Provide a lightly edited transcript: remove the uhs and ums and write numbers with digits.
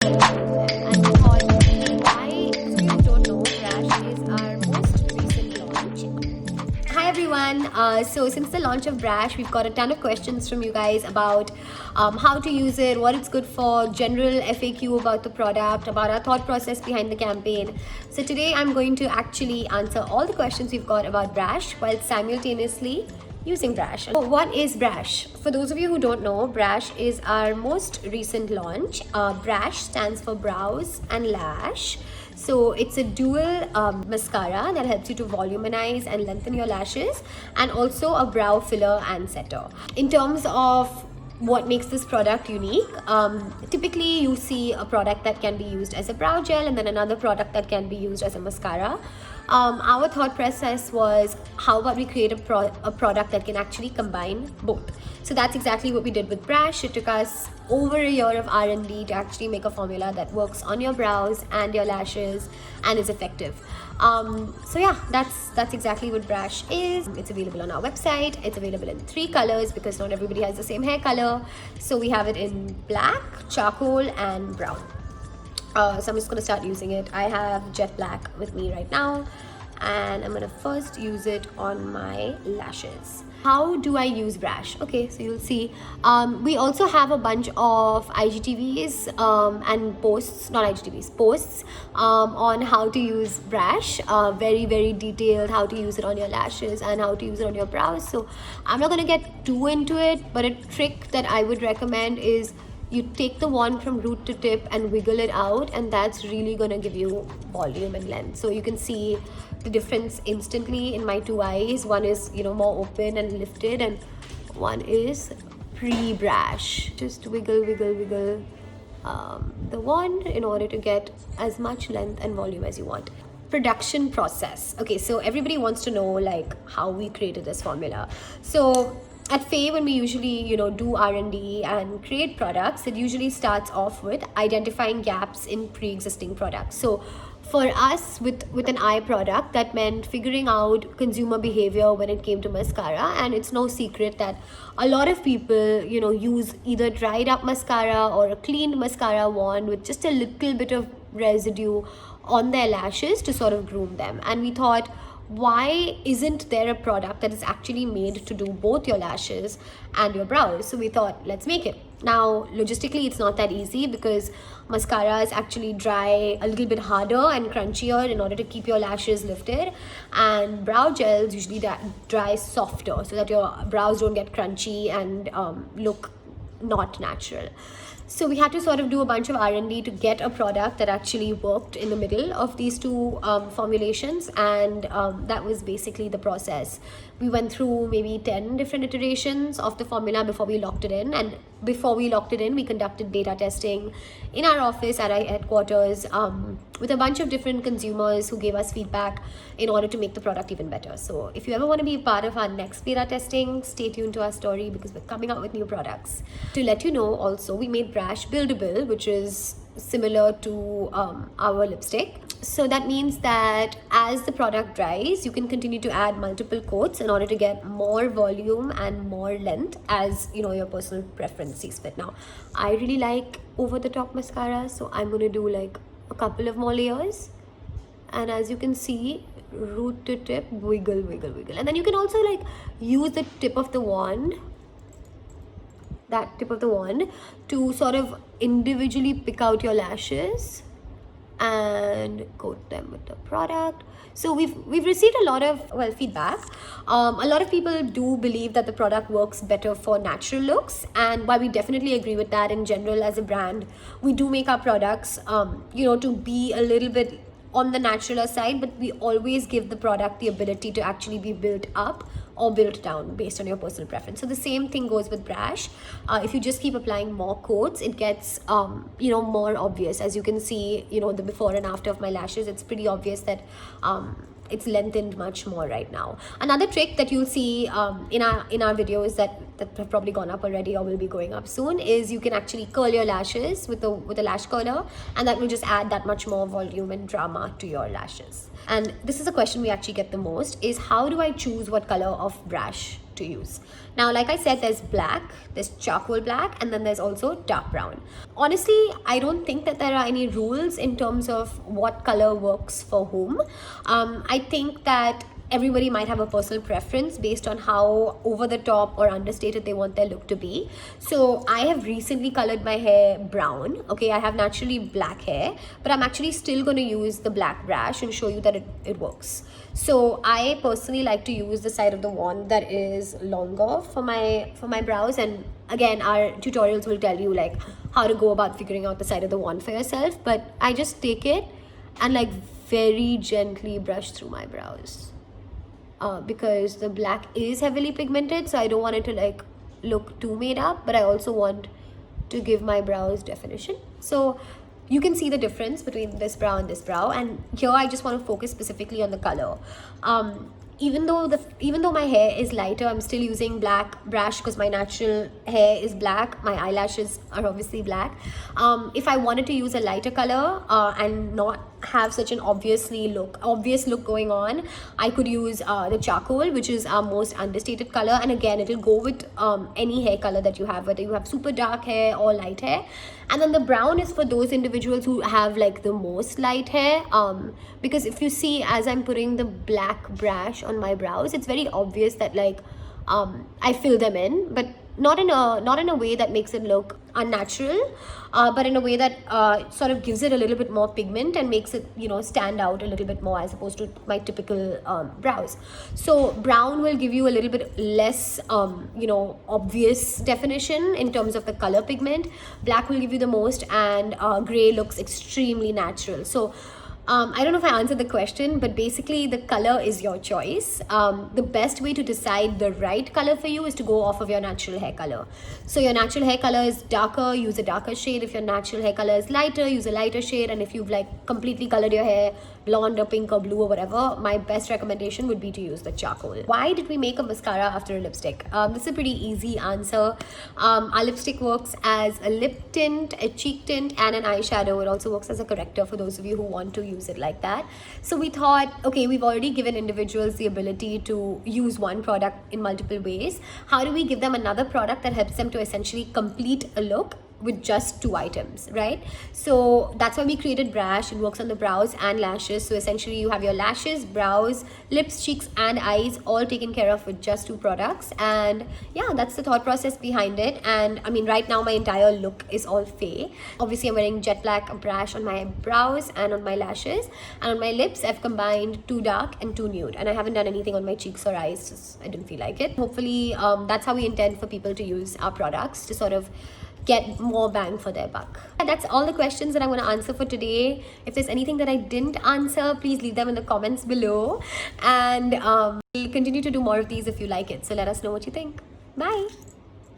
And thought, why, so you don't know, Brash is our most recent launch. Hi everyone. So since the launch of Brash, we've got a ton of questions from you guys about how to use it, what it's good for, general FAQ about the product, about our thought process behind the campaign. So today I'm going to actually answer all the questions we've got about Brash while simultaneously using Brash. So what is Brash? For those of you who don't know, Brash is our most recent launch. Brash stands for brows and lash. So it's a dual mascara that helps you to voluminize and lengthen your lashes, and also a brow filler and setter. In terms of what makes this product unique, typically you see a product that can be used as a brow gel and then another product that can be used as a mascara. Our thought process was, how about we create a product that can actually combine both? So that's exactly what we did with Brash. It took us over a year of R&D to actually make a formula that works on your brows and your lashes and is effective. So yeah, that's exactly what Brash is. It's available on our website. It's available in 3 colors because not everybody has the same hair color. So we have it in black, charcoal, and brown. So I'm just going to start using it. I have jet black with me right now, and I'm going to first use it on my lashes. How do I use Brash? Okay, so you'll see. We also have a bunch of IGTVs and posts, not IGTVs, posts on how to use Brash. Very, very detailed, how to use it on your lashes and how to use it on your brows. So I'm not going to get too into it, but a trick that I would recommend is you take the wand from root to tip and wiggle it out, and that's really going to give you volume and length. So you can see the difference instantly in my 2 eyes. One is, more open and lifted, and one is pre-Brash. Just wiggle the wand in order to get as much length and volume as you want. Production process. Okay, so everybody wants to know how we created this formula. So at Faye, when we usually do R&D and create products, it usually starts off with identifying gaps in pre-existing products. So for us, with an eye product, that meant figuring out consumer behavior when it came to mascara. And it's no secret that a lot of people use either dried up mascara or a clean mascara wand with just a little bit of residue on their lashes to sort of groom them. And we thought, why isn't there a product that is actually made to do both your lashes and your brows? So we thought, let's make it. Now, logistically, it's not that easy because mascaras actually dry a little bit harder and crunchier in order to keep your lashes lifted, and brow gels usually dry softer so that your brows don't get crunchy and look not natural. So we had to sort of do a bunch of R&D to get a product that actually worked in the middle of these two formulations, and that was basically the process. We went through maybe 10 different iterations of the formula before we locked it in, and before we locked it in, we conducted beta testing in our office at our headquarters with a bunch of different consumers who gave us feedback in order to make the product even better. So if you ever want to be a part of our next beta testing, stay tuned to our story because we're coming out with new products. To let you know also, we made Brash Buildable, which is similar to our lipstick. So that means that as the product dries, you can continue to add multiple coats in order to get more volume and more length as your personal preference sees fit. Now, I really like over-the-top mascara, so I'm going to do a couple of more layers. And as you can see, root to tip, wiggle. And then you can also use the tip of the wand, to sort of individually pick out your lashes and coat them with the product. So we've received a lot of feedback. A lot of people do believe that the product works better for natural looks, and while we definitely agree with that, in general as a brand, we do make our products to be a little bit on the natural side, but we always give the product the ability to actually be built up or built down based on your personal preference. So the same thing goes with Brash. If you just keep applying more coats, it gets more obvious. As you can see, the before and after of my lashes, it's pretty obvious that it's lengthened much more right now. Another trick that you'll see in our videos that have probably gone up already or will be going up soon is you can actually curl your lashes with a lash curler, and that will just add that much more volume and drama to your lashes. And this is a question we actually get the most, is how do I choose what color of Brash to use. Now, like I said, there's black, there's charcoal black, and then there's also dark brown. Honestly, I don't think that there are any rules in terms of what color works for whom. I think that everybody might have a personal preference based on how over the top or understated they want their look to be. So I have recently colored my hair brown. Okay, I have naturally black hair, but I'm actually still going to use the black brush and show you that it works. So I personally like to use the side of the wand that is longer for my brows, and again, our tutorials will tell you like how to go about figuring out the side of the wand for yourself. But I just take it and like very gently brush through my brows. Because the black is heavily pigmented, so I don't want it to like look too made up, but I also want to give my brows definition. So you can see the difference between this brow and this brow, and here I just want to focus specifically on the color. Even though my hair is lighter, I'm still using black brush because my natural hair is black. My eyelashes are obviously black. If I wanted to use a lighter color and not have such an obvious look going on, I could use the charcoal, which is our most understated color, and again it'll go with any hair color that you have, whether you have super dark hair or light hair. And then the brown is for those individuals who have like the most light hair, because if you see, as I'm putting the black brush on my brows, it's very obvious that like I fill them in, but not in a way that makes it look unnatural, but in a way that sort of gives it a little bit more pigment and makes it, you know, stand out a little bit more as opposed to my typical brows. So brown will give you a little bit less obvious definition in terms of the color pigment. Black will give you the most, and gray looks extremely natural. So I don't know if I answered the question, but basically the color is your choice. The best way to decide the right color for you is to go off of your natural hair color. So your natural hair color is darker, use a darker shade. If your natural hair color is lighter, use a lighter shade. And if you've like completely colored your hair blonde or pink or blue or whatever, my best recommendation would be to use the charcoal. Why did we make a mascara after a lipstick? This is a pretty easy answer. Our lipstick works as a lip tint, a cheek tint, and an eyeshadow. It also works as a corrector for those of you who want to use it like that. So we thought, okay, we've already given individuals the ability to use one product in multiple ways. How do we give them another product that helps them to essentially complete a look with just 2 items, right? So that's why we created Brash. It works on the brows and lashes. So essentially you have your lashes, brows, lips, cheeks, and eyes all taken care of with just 2 products. And yeah, that's the thought process behind it. And I mean, right now my entire look is all fae. Obviously I'm wearing jet black Brash on my brows and on my lashes, and on my lips I've combined 2 dark and 2 nude, and I haven't done anything on my cheeks or eyes, just I didn't feel like it. Hopefully that's how we intend for people to use our products, to sort of get more bang for their buck. That's all the questions that I want to answer for today. If there's anything that I didn't answer, please leave them in the comments below, and we'll continue to do more of these if you like it. So let us know what you think. Bye.